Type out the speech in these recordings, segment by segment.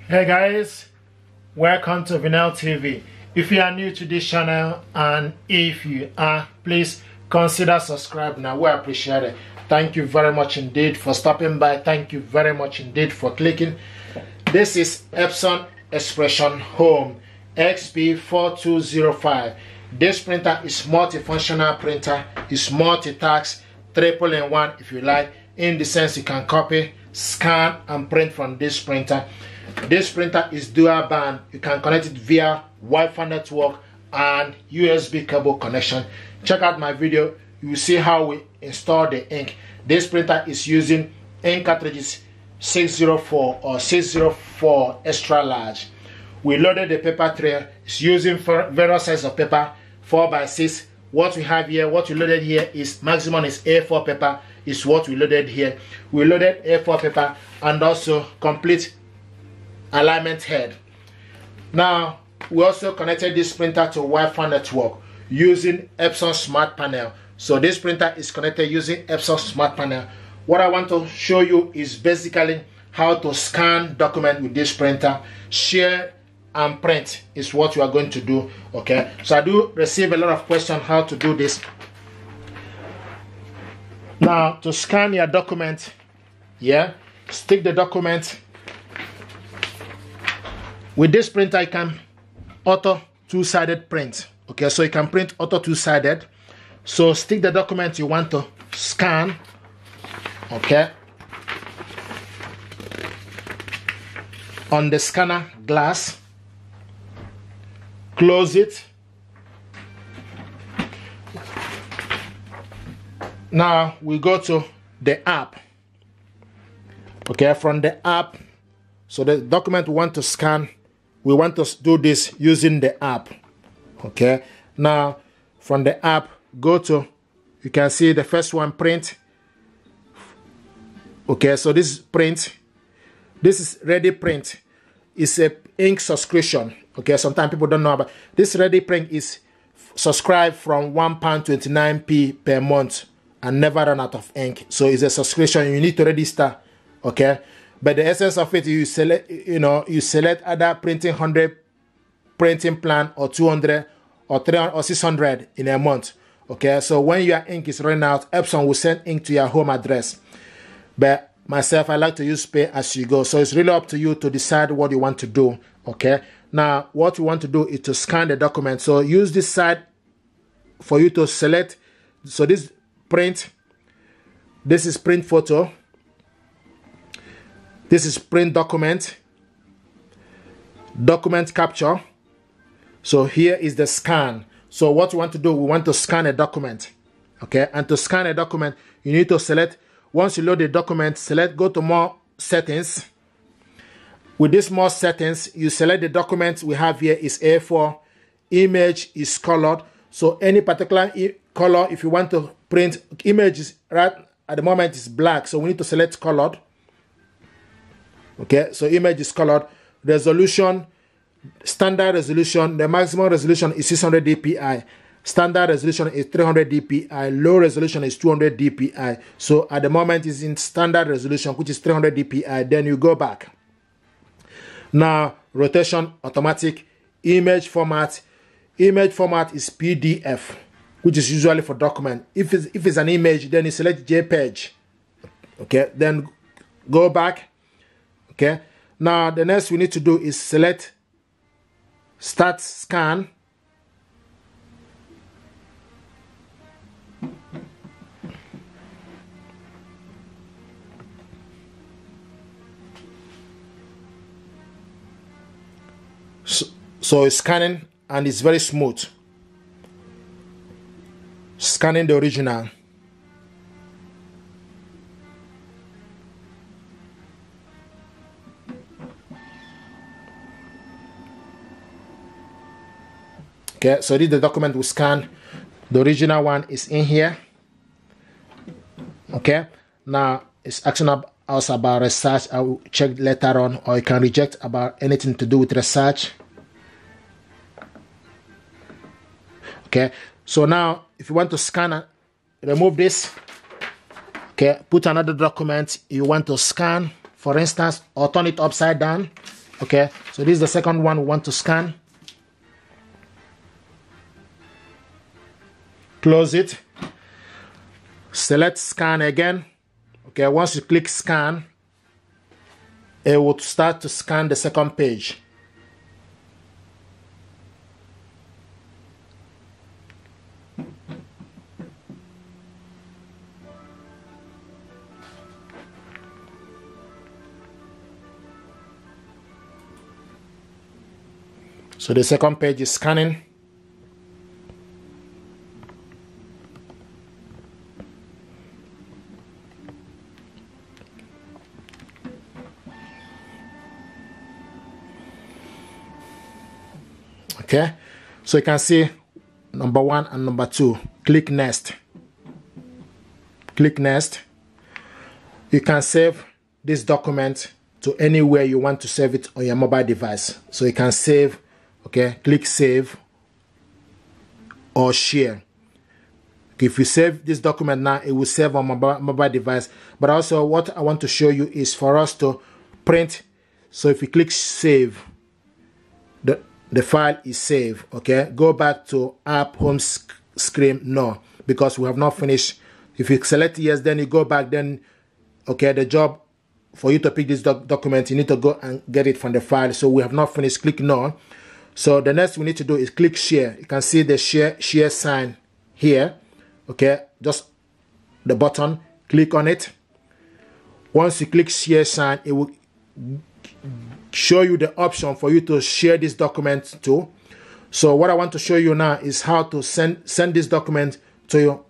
Hey guys, welcome to Vinyl TV. If you are new to this channel and if you are, please consider subscribing. Now we appreciate it. Thank you very much indeed for stopping by. Thank you very much indeed for clicking. This is Epson Expression Home XP-4205. This printer is multifunctional printer. It's multitask, triple in one if you like, in the sense you can copy, scan and print from this printer. This printer is dual band. You can connect it via Wi-Fi network and USB cable connection. Check out my video. You will see how we install the ink. This printer is using ink cartridges 604 or 604 extra large. We loaded the paper tray. It's using various sizes of paper, 4x6. What we have here, what we loaded here is maximum is A4 paper. Is what we loaded here. We loaded A4 paper and also complete alignment head. Now we also connected this printer to Wi-Fi network using Epson smart panel. So this printer is connected using Epson smart panel. What I want to show you is basically how to scan document with this printer, share and print is what you are going to do. Okay, so I do receive a lot of questions how to do this. Now to scan your document, stick the document. With this printer, I can auto two-sided print. Okay, so you can print auto two-sided. So stick the document you want to scan. Okay. On the scanner glass. Close it. Now we go to the app. Okay, from the app. So the document we want to scan. We want to do this using the app. Okay, now from the app, go to, you can see the first one, print. Okay, so this is print. This is ready print. It's a ink subscription. Okay, sometimes people don't know about this. Ready print is subscribe from £1.29p per month and never run out of ink. So it's a subscription. You need to register. Okay. But the essence of it, you select, you select either printing 100 printing plan or 200 or 300 or 600 in a month. Okay, so when your ink is running out, Epson will send ink to your home address. But myself, I like to use pay as you go. So it's really up to you to decide what you want to do. Okay, now what you want to do is to scan the document. So use this side for you to select. So this print, this is print photo. This is print document, document capture. So here is the scan. So what we want to do, we want to scan a document. Okay, and to scan a document, you need to select, once you load the document, select, go to more settings. With this more settings, you select the document we have here is A4, image is colored. So any particular color, if you want to print, image is right at the moment is black. So we need to select colored. Okay, so image is colored. Resolution, standard resolution, the maximum resolution is 600 dpi. Standard resolution is 300 dpi. Low resolution is 200 dpi. So at the moment is in standard resolution, which is 300 dpi. Then you go back. Now rotation automatic. Image format. Image format is PDF, which is usually for document. If it's an image, then you select JPEG. Okay, then go back. Okay, now the next we need to do is select start scan. So it's scanning and it's very smooth. Scanning the original. Okay, so this is the document we scan. The original one is in here. Okay, now it's asking us about research. I will check later on, or you can reject about anything to do with research. Okay, so now if you want to scan, remove this. Okay, put another document you want to scan, for instance, or turn it upside down. Okay, so this is the second one we want to scan. Close it. Select scan again. Okay, once you click scan, it will start to scan the second page. So the second page is scanning. Okay, so you can see number 1 and number 2. Click next. Click next. You can save this document to anywhere you want to save it on your mobile device. So you can save, okay, click save or share. If you save this document now, it will save on mobile device. But also what I want to show you is for us to print. So if you click save, the file is saved. Okay, go back to app home screen. No, because we have not finished. If you select yes, then you go back, then okay, the job for you to pick this document, you need to go and get it from the file. So we have not finished. Click no. So the next we need to do is click share. You can see the share sign here. Okay, just the button, click on it. Once you click share sign, it will show you the option for you to share this document to. So what I want to show you now is how to send this document to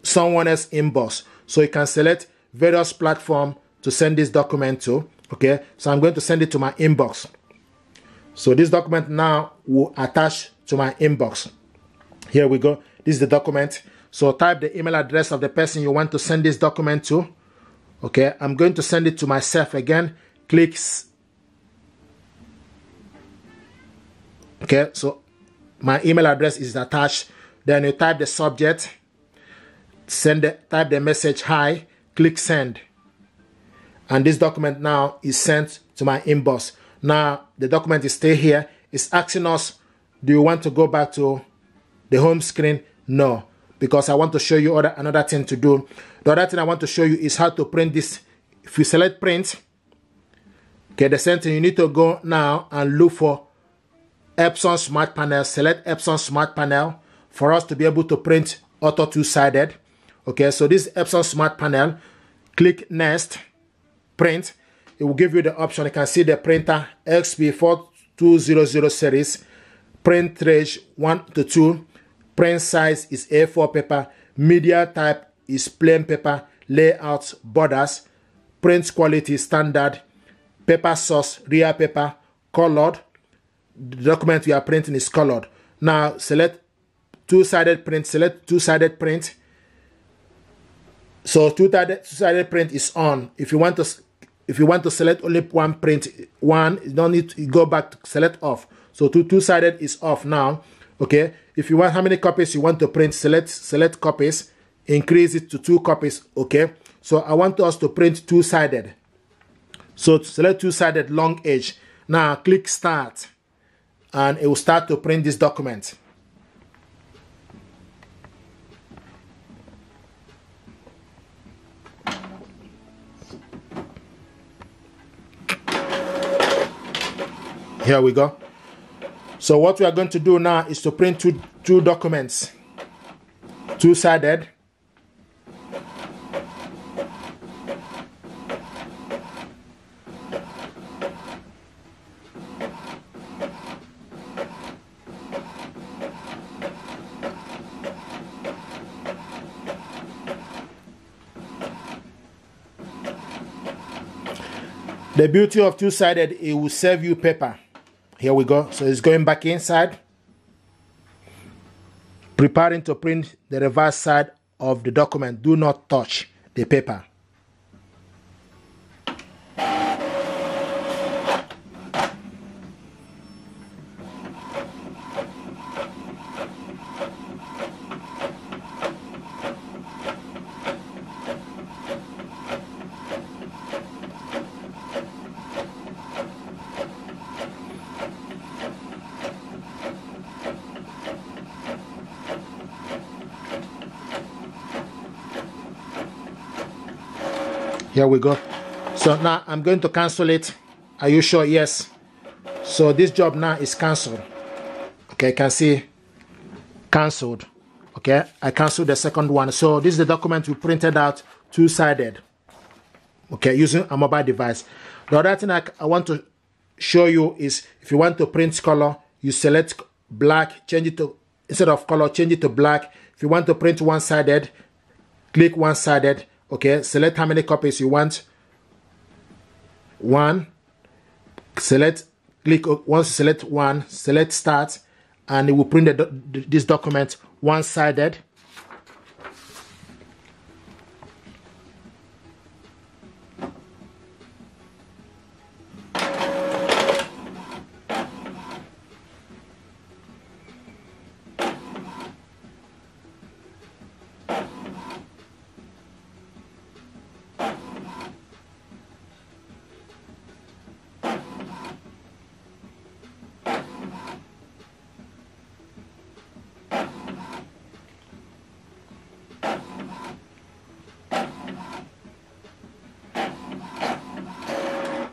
someone else's inbox. So you can select various platforms to send this document to. Okay, so I'm going to send it to my inbox. So this document now will attach to my inbox. Here we go. This is the document. So type the email address of the person you want to send this document to. Okay, I'm going to send it to myself again. Click. Okay, so my email address is attached. Then you type the subject, type the message hi, click send. And this document now is sent to my inbox. Now the document is still here. It's asking us, do you want to go back to the home screen? No, because I want to show you another thing to do. The other thing I want to show you is how to print this. If you select print, okay, the same thing, you need to go now and look for Epson Smart Panel. Select Epson Smart Panel for us to be able to print auto two-sided. Okay, so this Epson Smart Panel. Click next, print. It will give you the option. You can see the printer XP-4205 series. Print range 1 to 2. Print size is A4 paper. Media type is plain paper. Layout borders. Print quality standard. Paper source real paper. Colored. The document we are printing is colored. Now select two-sided print. Select two-sided print. So two-sided print is on. If you want to select only one print, you don't need to go back to select off. So two-sided is off now. Okay. If you want how many copies you want to print, select copies. Increase it to 2 copies. Okay. So I want us to print two-sided. So select two-sided long edge. Now click start. And it will start to print this document. Here we go. So what we are going to do now is to print two documents. Two-sided. The beauty of two-sided, it will save you paper. Here we go. So it's going back inside. Preparing to print the reverse side of the document. Do not touch the paper. Here we go. So now I'm going to cancel it. Are you sure? Yes. So this job now is cancelled. Okay, you can see cancelled. Okay, I cancelled the second one. So this is the document we printed out, two-sided. Okay, using a mobile device. The other thing I want to show you is if you want to print color, you select black, change it to, instead of color, change it to black. If you want to print one-sided, click one-sided. Okay, select how many copies you want. One. Select, click, once you select one, select start, and it will print this document one-sided.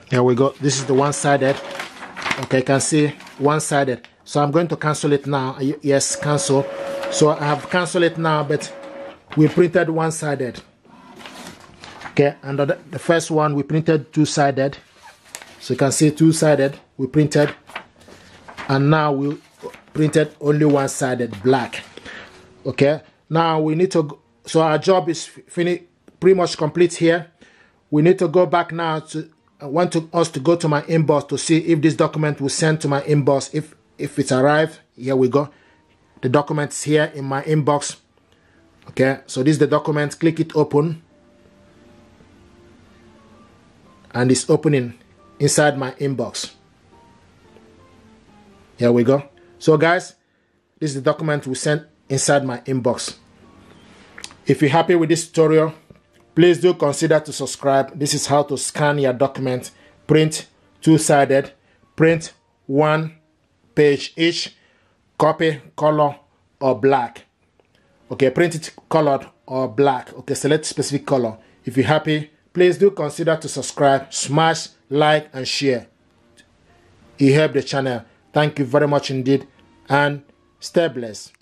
Here we go. This is the one-sided. Okay, you can see one-sided. So I'm going to cancel it now. Yes, cancel. So I have canceled it now, but we printed one-sided. Okay, and the first one we printed two-sided. So you can see two-sided we printed, and now we printed only one-sided black. Okay, now we need to go, so our job is pretty much complete here. We need to go back now to, I want us to go to my inbox to see if this document will send to my inbox. If it's arrived, here we go. The document is here in my inbox. Okay, so this is the document. Click it open, and it's opening inside my inbox. Here we go. So guys, this is the document we sent inside my inbox. If you're happy with this tutorial, please do consider to subscribe. This is how to scan your document, print two-sided, print one page each, copy, color, or black. Okay, print it colored or black. Okay, select specific color. If you're happy, please do consider to subscribe, smash, like, and share. It helps the channel. Thank you very much indeed, and stay blessed.